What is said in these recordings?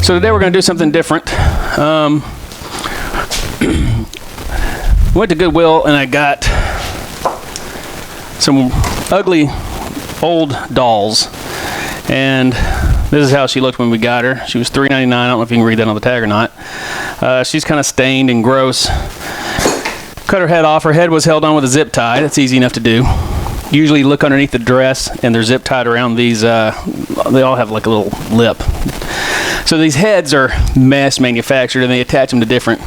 So today we're going to do something different. Went to Goodwill and I got some ugly old dolls, and this is how she looked when we got her. She was $3.99. I don't know if you can read that on the tag or not. She's kind of stained and gross. Cut her head off. Her head was held on with a zip tie. That's easy enough to do. Usually you look underneath the dress and they're zip tied around these, they all have like a little lip. So these heads are mass manufactured and they attach them to different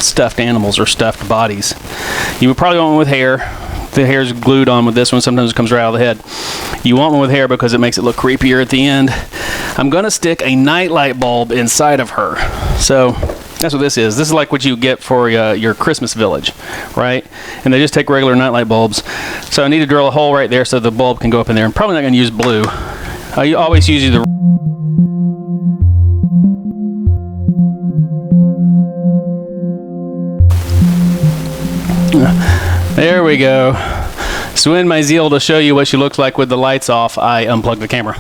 stuffed animals or stuffed bodies. You would probably want one with hair. The hair's glued on with this one. Sometimes it comes right out of the head. You want one with hair because it makes it look creepier at the end. I'm going to stick a nightlight bulb inside of her. So that's what this is. This is like what you get for your Christmas village, right? And they just take regular nightlight bulbs. So I need to drill a hole right there so the bulb can go up in there. I'm probably not going to use blue. I always use either. There we go. So in my zeal to show you what she looks like with the lights off, I unplugged the camera.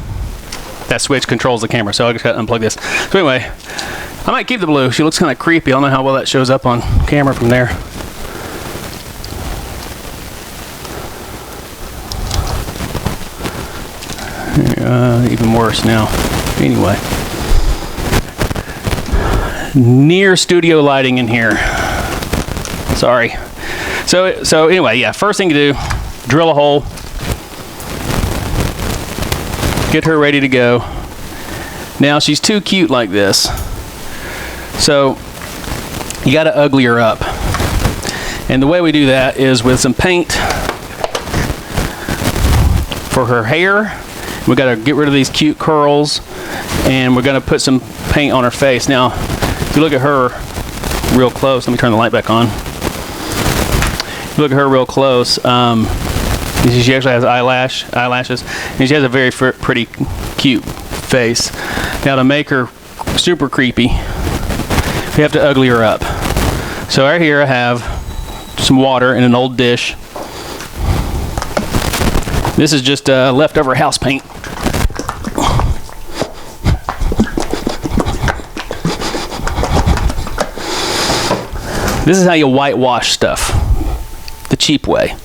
That switch controls the camera, so I just got to unplug this. So anyway, I might keep the blue. She looks kind of creepy. I don't know how well that shows up on camera from there. Even worse now. Anyway. Near studio lighting in here. Sorry. So anyway, yeah, first thing to do, drill a hole. Get her ready to go. Now she's too cute like this. So you got to ugly her up. And the way we do that is with some paint for her hair. We got to get rid of these cute curls, and we're going to put some paint on her face. Now, if you look at her real close, let me turn the light back on. If you look at her real close, she actually has eyelashes, and she has a very pretty, cute face. Now, to make her super creepy, we have to ugly her up. So right here I have some water in an old dish. This is just leftover house paint. This is how you whitewash stuff. The cheap way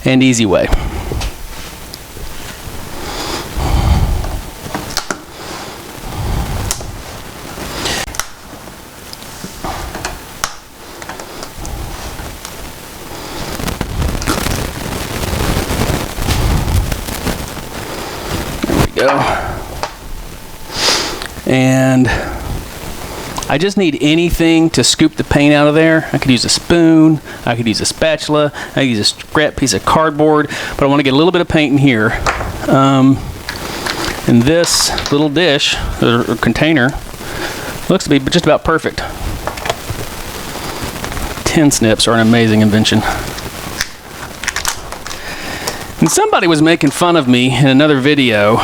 and easy way. Go. And I just need anything to scoop the paint out of there. I could use a spoon, I could use a spatula, I could use a scrap piece of cardboard, but I want to get a little bit of paint in here. And this little dish or container looks to be just about perfect. Tin snips are an amazing invention. And somebody was making fun of me in another video.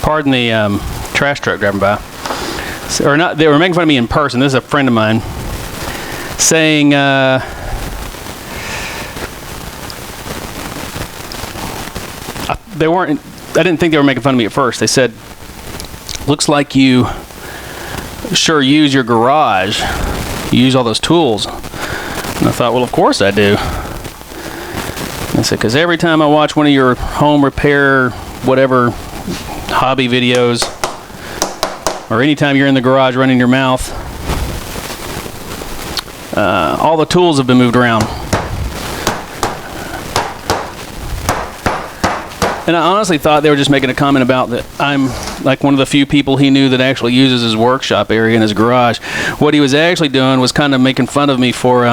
Pardon the trash truck driving by. Or not, they were making fun of me in person. This is a friend of mine saying I didn't think they were making fun of me at first. They said, looks like you sure use your garage. You use all those tools. And I thought, well, of course I do. I said, because every time I watch one of your home repair, whatever, hobby videos, or anytime you're in the garage running your mouth, all the tools have been moved around. And I honestly thought they were just making a comment about that I'm like one of the few people he knew that actually uses his workshop area in his garage. What he was actually doing was kind of making fun of me for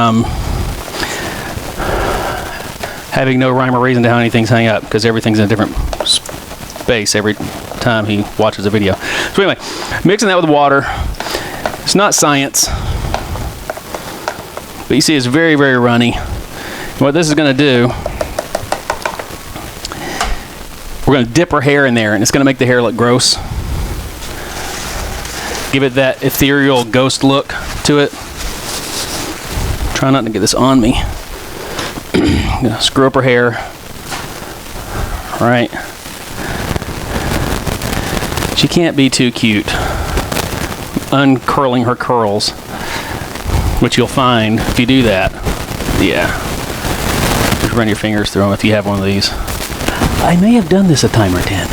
having no rhyme or reason to how anything's hung up, because everything's in a different space every time he watches a video. So anyway, mixing that with water. It's not science, but you see it's very, very runny. And what this is going to do, we're going to dip her hair in there, and it's going to make the hair look gross. Give it that ethereal ghost look to it. Try not to get this on me. I'm going to screw up her hair. All right. She can't be too cute. uncurling her curls, which you'll find if you do that. Yeah. Just run your fingers through them if you have one of these. I may have done this a time or 10.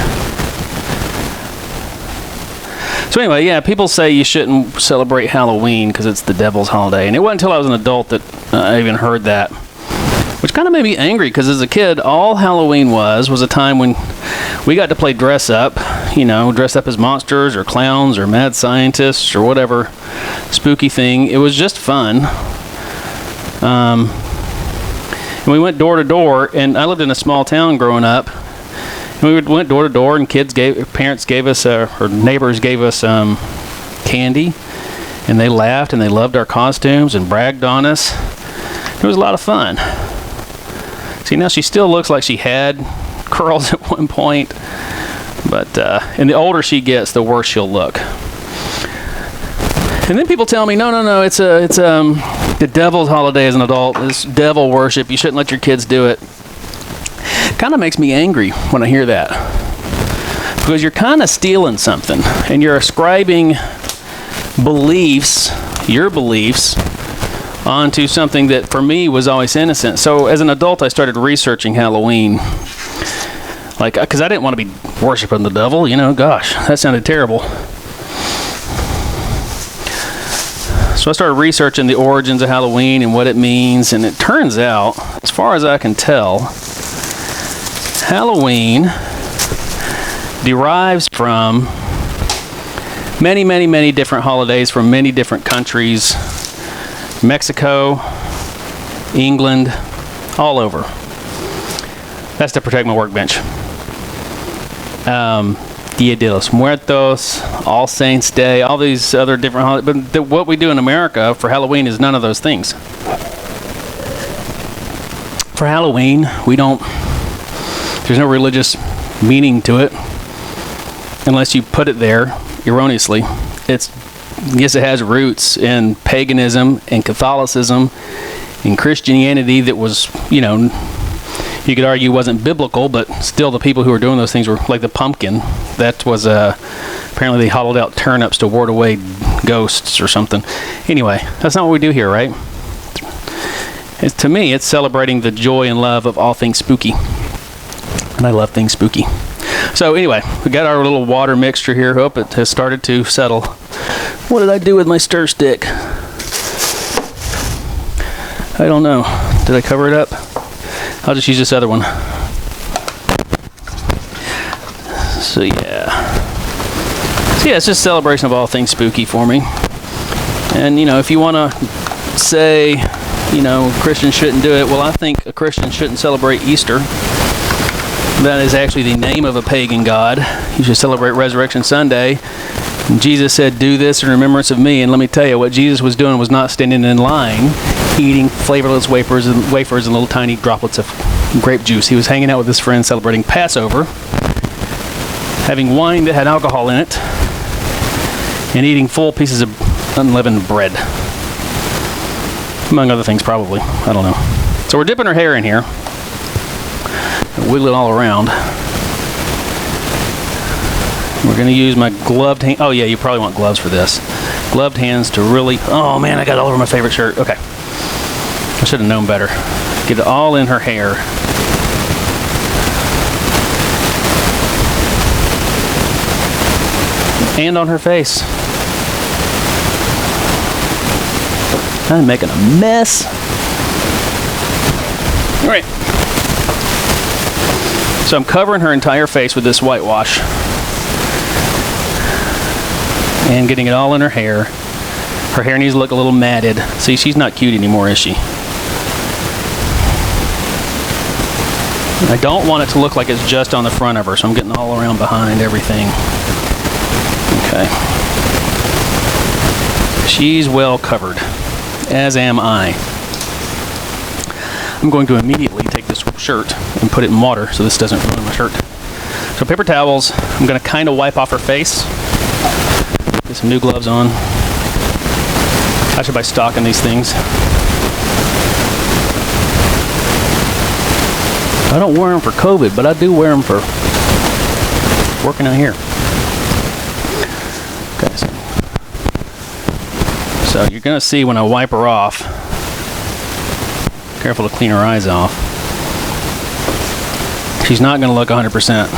So anyway, yeah, people say you shouldn't celebrate Halloween because it's the devil's holiday. And it wasn't until I was an adult that I even heard that. Which kind of made me angry because as a kid, all Halloween was a time when we got to play dress up. You know, dress up as monsters or clowns or mad scientists or whatever spooky thing. It was just fun. And we went door to door, and I lived in a small town growing up. We went door to door, and parents gave us, or neighbors gave us candy, and they laughed and they loved our costumes and bragged on us. It was a lot of fun. See, now she still looks like she had curls at one point, but and the older she gets, the worse she'll look. And then people tell me, no, it's the devil's holiday as an adult. It's devil worship. You shouldn't let your kids do it. Kind of makes me angry when I hear that, because you're kind of stealing something and you're ascribing your beliefs onto something that for me was always innocent. So as an adult, I started researching Halloween, because I didn't want to be worshiping the devil. Gosh, that sounded terrible. So I started researching the origins of Halloween and what it means, and it turns out, as far as I can tell, Halloween derives from many, many, many different holidays from many different countries. Mexico, England, all over. That's to protect my workbench. Dia de los Muertos, All Saints Day, all these other different holidays. But what we do in America for Halloween is none of those things. For Halloween, there's no religious meaning to it, unless you put it there erroneously. Yes, it has roots in paganism and Catholicism and Christianity that was, you could argue wasn't biblical, but still the people who were doing those things were like the pumpkin. That was, apparently they hollowed out turnips to ward away ghosts or something. Anyway, that's not what we do here, right? To me, it's celebrating the joy and love of all things spooky. And I love things spooky. So anyway, we got our little water mixture here. Hope it has started to settle. What did I do with my stir stick? I don't know. Did I cover it up? I'll just use this other one. So yeah, it's just a celebration of all things spooky for me. And if you want to say, Christians shouldn't do it, well, I think a Christian shouldn't celebrate Easter. That is actually the name of a pagan god. You should celebrate Resurrection Sunday. And Jesus said, "Do this in remembrance of me." And let me tell you, what Jesus was doing was not standing in line eating flavorless wafers and little tiny droplets of grape juice. He was hanging out with his friends celebrating Passover, having wine that had alcohol in it, and eating full pieces of unleavened bread. Among other things, probably. I don't know. So we're dipping our hair in here. Wiggle it all around. We're going to use my gloved hand. Oh yeah, you probably want gloves for this. Gloved hands to really... Oh man, I got it all over my favorite shirt. Okay. I should have known better. Get it all in her hair. And on her face. I'm making a mess. All right. So I'm covering her entire face with this whitewash. And getting it all in her hair. Her hair needs to look a little matted. See, she's not cute anymore, is she? I don't want it to look like it's just on the front of her, so I'm getting all around behind everything. Okay. She's well covered, as am I. I'm going to immediately take this shirt and put it in water so this doesn't ruin my shirt. So paper towels, I'm going to kind of wipe off her face. Get some new gloves on. I should buy stock in these things. I don't wear them for COVID, but I do wear them for working out here. Okay, so So you're gonna see when I wipe her off, careful to clean her eyes off, she's not gonna look 100%.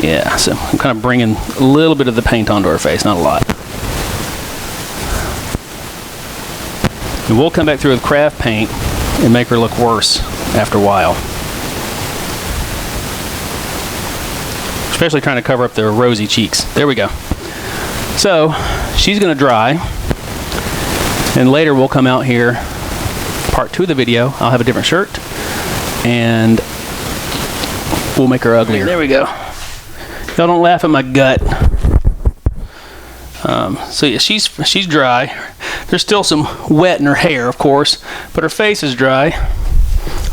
Yeah, so I'm kind of bringing a little bit of the paint onto her face, not a lot. And we'll come back through with craft paint and make her look worse after a while. Especially trying to cover up the rosy cheeks. There we go. So she's gonna dry, and later we'll come out here, part 2 of the video, I'll have a different shirt, and we'll make her uglier. There we go. Y'all don't laugh at my gut. So yeah, she's dry. There's still some wet in her hair, of course, but her face is dry.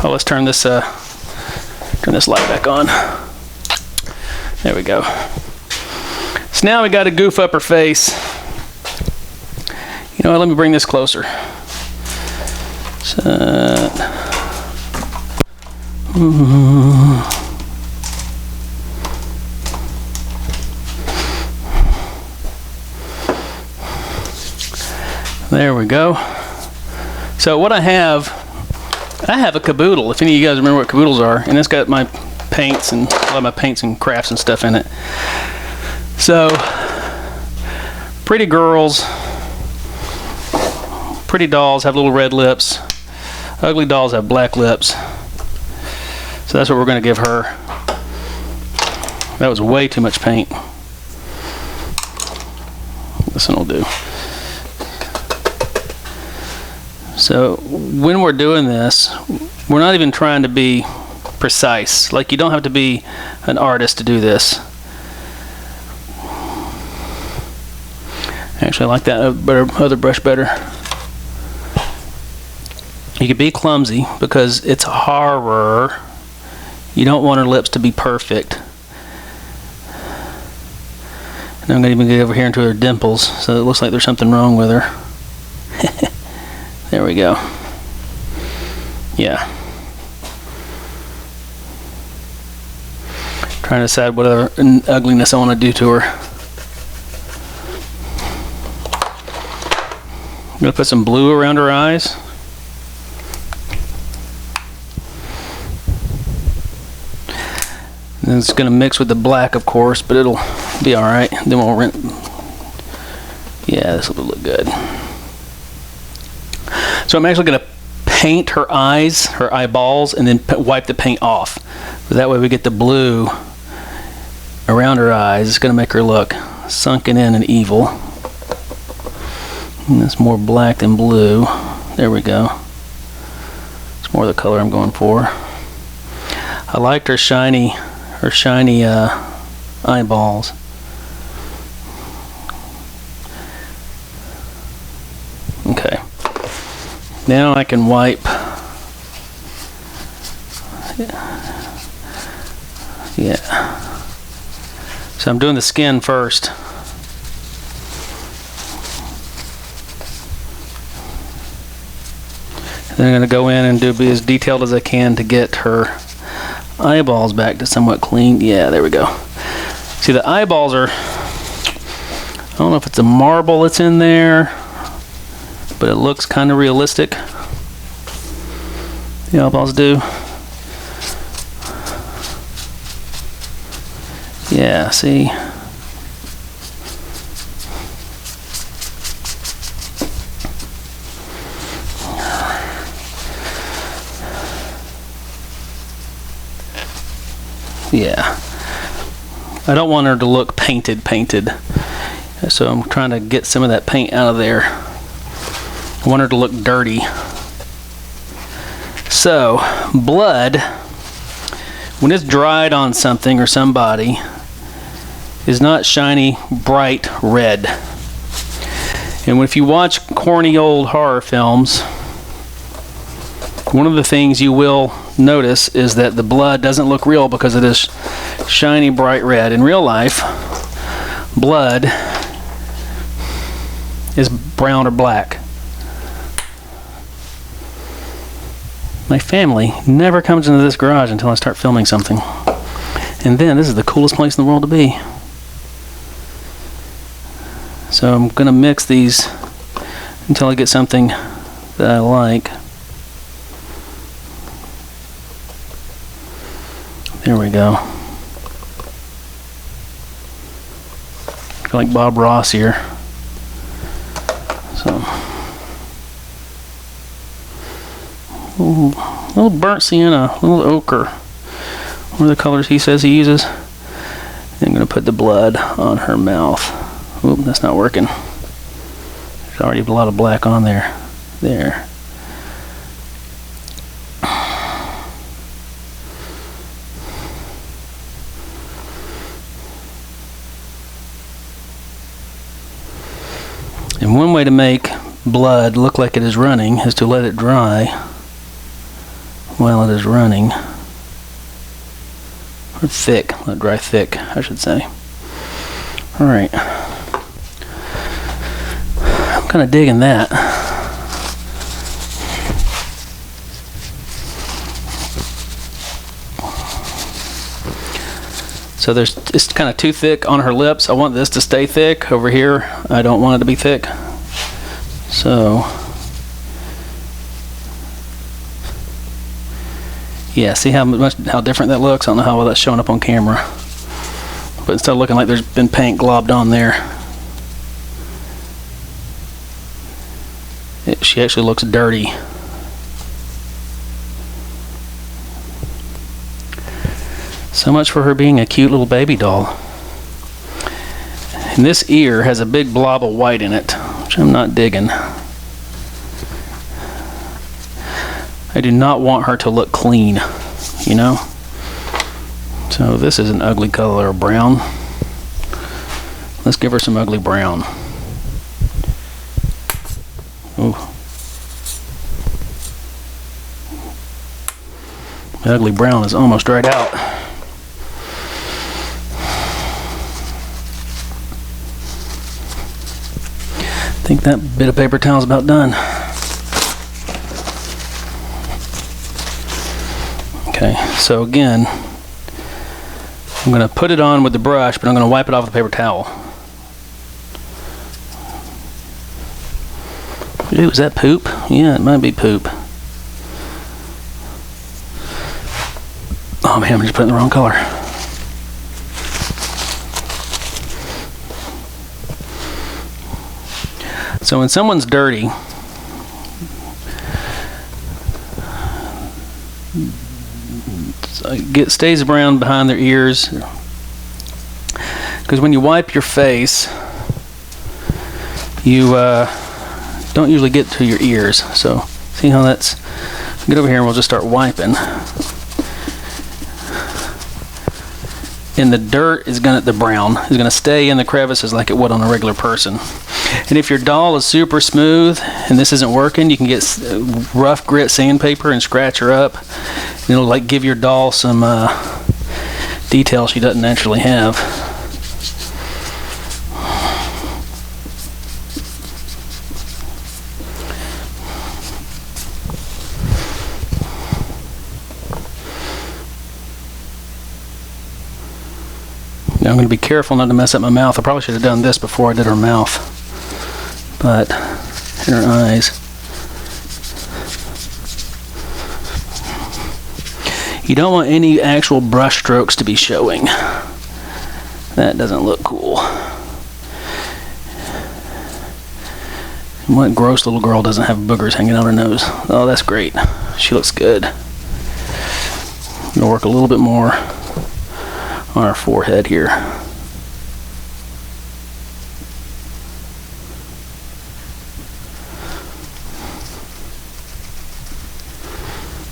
Oh, let's turn this light back on. There we go. So now we got to goof up her face. You know what? Let me bring this closer. So, there we go. So what I have a caboodle, if any of you guys remember what caboodles are, and it's got my paints and a lot of my paints and crafts and stuff in it. So pretty girls, pretty dolls have little red lips, ugly dolls have black lips. So that's what we're going to give her. That was way too much paint. This one will do. So when we're doing this, we're not even trying to be precise. Like, you don't have to be an artist to do this. Actually, I like that other brush better. You could be clumsy because it's horror. You don't want her lips to be perfect. And I'm going to even get over here into her dimples, so it looks like there's something wrong with her. There we go. Yeah. Trying to decide what other ugliness I want to do to her. I'm going to put some blue around her eyes. And it's going to mix with the black, of course, but it'll be alright. Then we'll rinse. Yeah, this will look good. So I'm actually going to paint her eyes, her eyeballs, and then wipe the paint off. So that way we get the blue around her eyes. It's going to make her look sunken in and evil. And it's more black than blue. There we go. It's more the color I'm going for. I liked her shiny eyeballs. Okay. Now I can wipe. Yeah. So I'm doing the skin first. Then I'm going to go in and be as detailed as I can to get her eyeballs back to somewhat clean. Yeah, there we go. See, the eyeballs are, I don't know if it's a marble that's in there, but it looks kind of realistic. The eyeballs do. Yeah, see. Yeah. I don't want her to look painted. So I'm trying to get some of that paint out of there. I want her to look dirty. So, blood, when it's dried on something or somebody, is not shiny, bright red. And if you watch corny old horror films, one of the things you will notice is that the blood doesn't look real because it is shiny, bright red. In real life, blood is brown or black. My family never comes into this garage until I start filming something. And then, this is the coolest place in the world to be. So I'm going to mix these until I get something that I like. There we go. I feel like Bob Ross here. So, a little burnt sienna, a little ochre. What are the colors he says he uses? I'm going to put the blood on her mouth. Oop, that's not working. There's already a lot of black on there. There. And one way to make blood look like it is running is to let it dry while it is running. Or thick, let it dry thick, I should say. Alright. I'm kind of digging that. So it's kind of too thick on her lips. I want this to stay thick over here. I don't want it to be thick. So, yeah, see how different that looks? I don't know how well that's showing up on camera. But instead of looking like there's been paint globbed on there, she actually looks dirty. So much for her being a cute little baby doll. And this ear has a big blob of white in it, which I'm not digging. I do not want her to look clean, you know? So this is an ugly color of brown. Let's give her some ugly brown. Ooh. The ugly brown is almost dried out. I think that bit of paper towel is about done. Okay, so again, I'm going to put it on with the brush, but I'm going to wipe it off with a paper towel. Ooh, is that poop? Yeah, it might be poop. Oh man, I'm just putting the wrong color. So when someone's dirty, stays around behind their ears, because when you wipe your face, you don't usually get to your ears. So see how that's, get over here and we'll just start wiping. And the dirt is the brown is gonna stay in the crevices like it would on a regular person. And if your doll is super smooth and this isn't working, you can get rough grit sandpaper and scratch her up. And it'll like give your doll some detail she doesn't naturally have. Now I'm going to be careful not to mess up my mouth. I probably should have done this before I did her mouth. But in her eyes. You don't want any actual brush strokes to be showing. That doesn't look cool. And what gross little girl doesn't have boogers hanging out her nose? Oh, that's great. She looks good. I'm going to work a little bit more on our forehead here.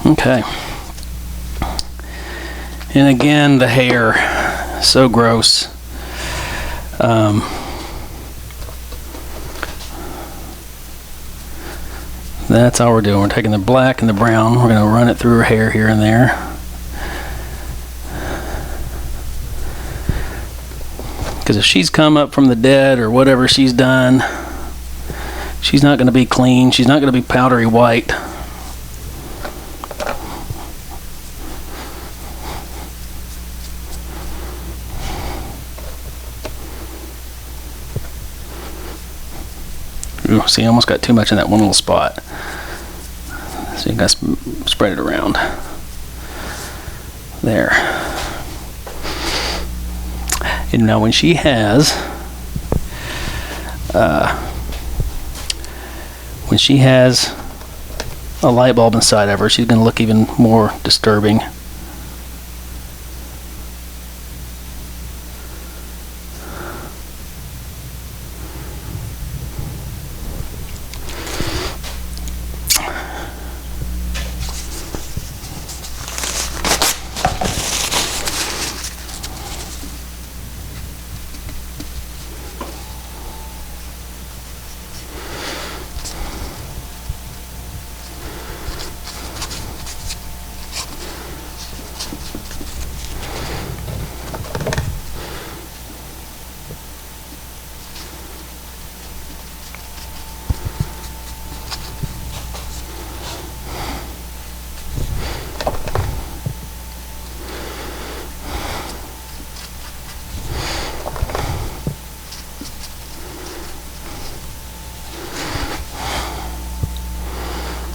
Okay. And again, the hair, so gross. That's all we're doing. We're taking the black and the brown. We're going to run it through her hair here and there. Because if she's come up from the dead or whatever she's done, she's not going to be clean. She's not going to be powdery white. Ooh, see, I almost got too much in that one little spot. So you guys spread it around. There. And now when she has a light bulb inside of her, she's going to look even more disturbing.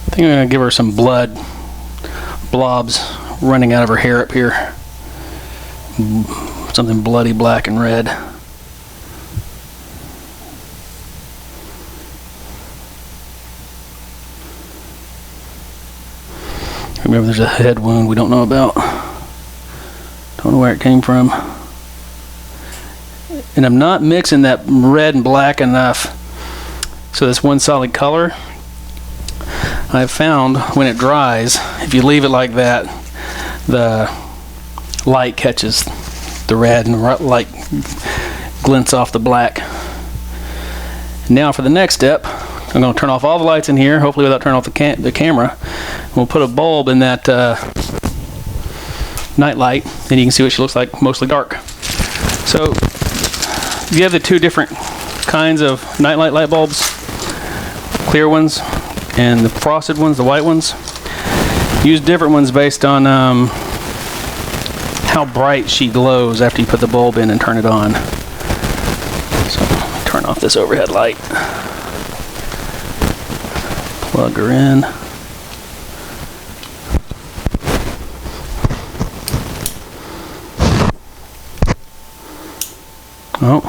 I think I'm going to give her some blood blobs running out of her hair up here. Something bloody black and red. Remember, there's a head wound we don't know about. Don't know where it came from. And I'm not mixing that red and black enough so this one solid color. I've found when it dries, if you leave it like that, the light catches the red and the light glints off the black. Now for the next step, I'm going to turn off all the lights in here, hopefully without turning off the camera. We'll put a bulb in that night light, and you can see what she looks like, mostly dark. So you have the two different kinds of nightlight light bulbs, clear ones and the frosted ones, the white ones. Use different ones based on how bright she glows after you put the bulb in and turn it on. So turn off this overhead light. Plug her in. Oh,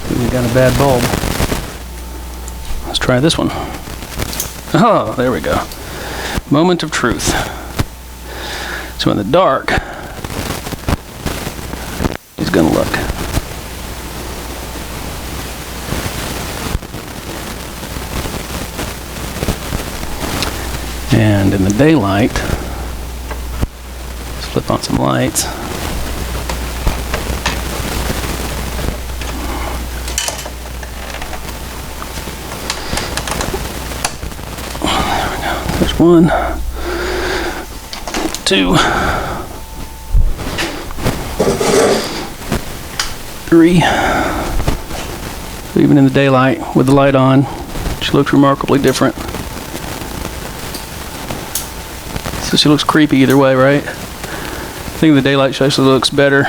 we got a bad bulb. Let's try this one. Oh, there we go. Moment of truth. So in the dark, he's gonna look. And in the daylight, let's flip on some lights. There's 1, 2, 3. Even in the daylight with the light on, she looks remarkably different. So she looks creepy either way, right? I think the daylight she actually looks better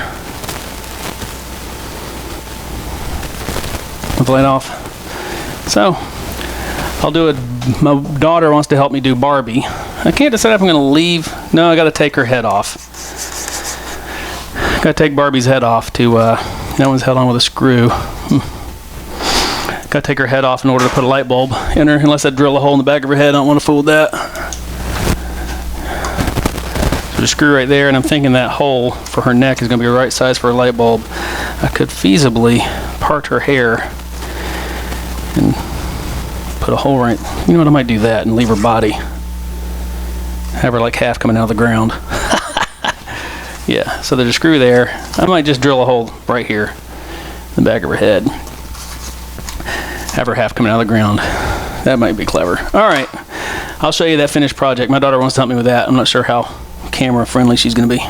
with the light off. So I'll do it. My daughter wants to help me do Barbie. I can't decide if I'm going to leave. No, I got to take her head off. Got to take Barbie's head off to. That one's held on with a screw. Got to take her head off in order to put a light bulb in her. Unless I drill a hole in the back of her head, I don't want to fool with that. So the screw right there, and I'm thinking that hole for her neck is going to be the right size for a light bulb. I could feasibly part her hair and put a hole right. You know what? I might do that and leave her body. Have her like half coming out of the ground. Yeah, so there's a screw there. I might just drill a hole right here in the back of her head. Have her half coming out of the ground. That might be clever. All right, I'll show you that finished project. My daughter wants to help me with that. I'm not sure how camera friendly she's going to be.